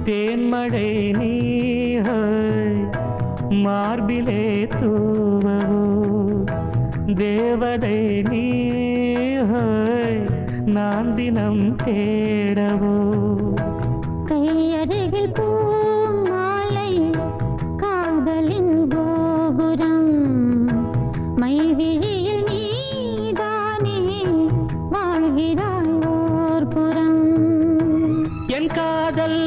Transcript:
தேன்மழை நீ மார்பிலே தூவவோ தேவதை நீ நான் தினம் தேடவோ கையருகில் பூ மாலை காதலின் கோபுரம் மைவிழியில் நீதானே வாழ்கிறாய் ஓர் புறம் என் காதல்